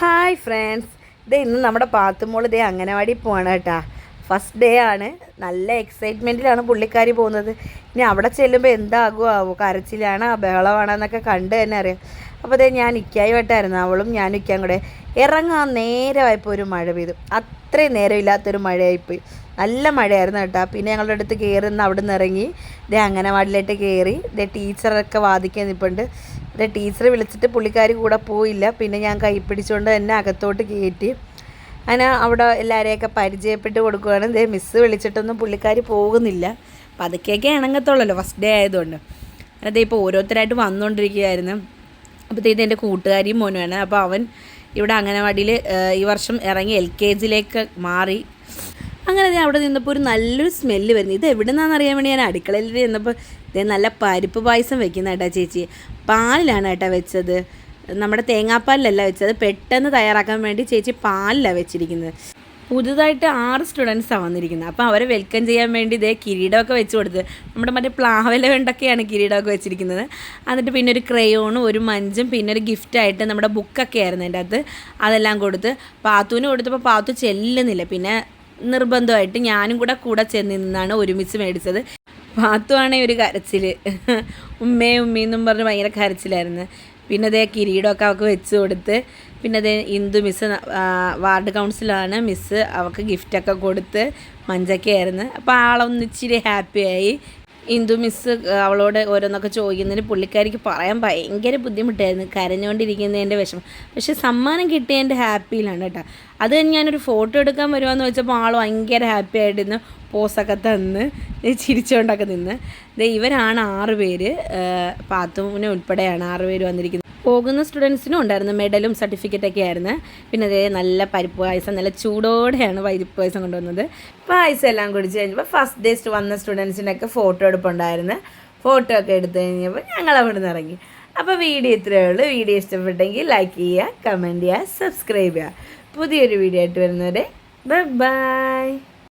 Hi friends, ഇന്ന് നമ്മുടെ പാത്തുമോൾ അംഗനവാടി പോവാണ് കേട്ടോ. ഫസ്റ്റ് ഡേ ആണ്. നല്ല എക്സൈറ്റ്മെൻറ്റിലാണ് പുള്ളിക്കാരി പോകുന്നത്. ഇനി അവിടെ ചെല്ലുമ്പോൾ എന്താകുമോ, കരച്ചിലാണോ ബഹളമാണോ എന്നൊക്കെ കണ്ട് തന്നെ അറിയാം. അപ്പോൾ ഞാൻ ഇക്കായുമായിട്ടായിരുന്നു, അവളും ഞാനും ഇക്കാൻ കൂടെ ഇറങ്ങാൻ നേരമായപ്പോൾ ഒരു മഴ പെയ്തു. അത്രയും നേരമില്ലാത്തൊരു മഴയായിപ്പോയി. നല്ല മഴയായിരുന്നു കേട്ടോ. പിന്നെ ഞങ്ങളുടെ അടുത്ത് കയറുന്ന അവിടെ നിന്ന് ഇറങ്ങി അംഗനവാടിയിലോട്ട് കയറി. ടീച്ചറൊക്കെ വാദിക്കാൻ നിൽപ്പുണ്ട്. ടീച്ചർ വിളിച്ചിട്ട് പുള്ളിക്കാരി കൂടെ പോയില്ല. പിന്നെ ഞാൻ കൈ പിടിച്ചുകൊണ്ട് തന്നെ അകത്തോട്ട് കയറ്റി. അങ്ങനെ അവിടെ എല്ലാവരെയൊക്കെ പരിചയപ്പെട്ട് കൊടുക്കുകയാണ്. മിസ്സ് വിളിച്ചിട്ടൊന്നും പുള്ളിക്കാരി പോകുന്നില്ല. പതുക്കെയൊക്കെ ഇണങ്ങത്തുള്ളല്ലോ, ഫസ്റ്റ് ഡേ ആയതുകൊണ്ട്. ഇപ്പോൾ ഓരോരുത്തരായിട്ട് വന്നുകൊണ്ടിരിക്കുകയായിരുന്നു. അപ്പോഴത്തേക്കും എൻ്റെ കൂട്ടുകാരിയും മോനുമാണ്. അപ്പോൾ അവൻ ഇവിടെ അംഗനവാടിയിൽ ഈ വർഷം ഇറങ്ങി LKGയിലേക്ക് മാറി. അങ്ങനെ അവിടെ നിന്നപ്പോൾ ഒരു നല്ലൊരു സ്മെല്ല് വരുന്നു. ഇത് എവിടെ നിന്നാണെന്ന് അറിയാൻ വേണ്ടി ഞാൻ അടുക്കളയിൽ ചെന്നപ്പോൾ നല്ല പരിപ്പ് പായസം വെക്കുന്ന കേട്ടോ ചേച്ചി. പാലിലാണ് കേട്ടോ വെച്ചത്, നമ്മുടെ തേങ്ങാപ്പാലിലല്ല വെച്ചത്. പെട്ടെന്ന് തയ്യാറാക്കാൻ വേണ്ടി ചേച്ചി പാലിലാണ് വെച്ചിരിക്കുന്നത്. പുതുതായിട്ട് 6 സ്റ്റുഡൻസാണ് വന്നിരിക്കുന്നത്. അപ്പോൾ അവരെ വെൽക്കം ചെയ്യാൻ വേണ്ടി കിരീടമൊക്കെ വെച്ച് കൊടുത്ത്, നമ്മുടെ മറ്റേ പ്ലാവില കൊണ്ടൊക്കെയാണ് കിരീടമൊക്കെ വെച്ചിരിക്കുന്നത്. എന്നിട്ട് പിന്നെ ഒരു ക്രയോണും ഒരു മഞ്ചും പിന്നെ ഒരു ഗിഫ്റ്റായിട്ട് നമ്മുടെ ബുക്കൊക്കെ ആയിരുന്നു എൻ്റെ അകത്ത്. അതെല്ലാം കൊടുത്ത് പാത്തുവിന് കൊടുത്തപ്പോൾ പാത്തു ചെല്ലുന്നില്ല. പിന്നെ നിർബന്ധമായിട്ട് ഞാനും കൂടെ ചെന്ന് നിന്നാണ് ഒരുമിച്ച് മേടിച്ചത്. പാത്തുവാണെങ്കിൽ ഒരു കരച്ചിൽ, ഉമ്മയെന്നും പറഞ്ഞ് ഭയങ്കര കരച്ചിലായിരുന്നു. പിന്നെ കിരീടമൊക്കെ അവൾക്ക് വെച്ച് കൊടുത്ത്, പിന്നെ ഇന്ദു മിസ്സ് വാർഡ് കൗൺസിലാണ് മിസ്സ്, അവൾക്ക് ഗിഫ്റ്റൊക്കെ കൊടുത്ത് മഞ്ചൊക്കെയായിരുന്നു. അപ്പോൾ ആളൊന്നിച്ചിരി ഹാപ്പിയായി. ഇന്ദു മിസ്സ് അവളോട് ഓരോന്നൊക്കെ ചോദിക്കുന്നതിന് പുള്ളിക്കാരിക്ക് പറയാൻ ഭയങ്കര ബുദ്ധിമുട്ടായിരുന്നു, കരഞ്ഞുകൊണ്ടിരിക്കുന്നതിൻ്റെ വിഷമം. പക്ഷേ സമ്മാനം കിട്ടിയതിൻ്റെ ഹാപ്പിയിലാണ് കേട്ടോ. അത് കഴിഞ്ഞ് ഞാനൊരു ഫോട്ടോ എടുക്കാൻ വരുവാന്ന് വെച്ചപ്പോൾ ആൾ ഭയങ്കര ഹാപ്പി ആയിട്ടിരുന്ന് പോസൊക്കെ തന്ന് ചിരിച്ചുകൊണ്ടൊക്കെ നിന്ന്. ഇവരാണ് 6 പേര്, പാത്തുവിനെ ഉൾപ്പെടെയാണ് 6 പേര് വന്നിരിക്കുന്നത്. പോകുന്ന സ്റ്റുഡൻസിനും ഉണ്ടായിരുന്നു മെഡലും സർട്ടിഫിക്കറ്റൊക്കെ ആയിരുന്നു. പിന്നെ നല്ല പരിപ്പ് പായസം, നല്ല ചൂടോടെയാണ് പരിപ്പ് പായസം കൊണ്ടുവന്നത്. പായസം എല്ലാം കുടിച്ച് കഴിഞ്ഞപ്പോൾ ഫസ്റ്റ് ഡേ വന്ന സ്റ്റുഡൻസിനൊക്കെ ഫോട്ടോ എടുപ്പുണ്ടായിരുന്നു. ഫോട്ടോ ഒക്കെ എടുത്തു കഴിഞ്ഞപ്പോൾ ഞങ്ങൾ അവിടെ നിന്ന് ഇറങ്ങി. അപ്പോൾ വീഡിയോ ഇത്രയേ ഉള്ളൂ. വീഡിയോ ഇഷ്ടപ്പെട്ടെങ്കിൽ ലൈക്ക് ചെയ്യുക, കമൻറ്റ് ചെയ്യുക, സബ്സ്ക്രൈബ് ചെയ്യുക. പുതിയൊരു വീഡിയോ ആയിട്ട് വരുന്നവരെ ബൈ.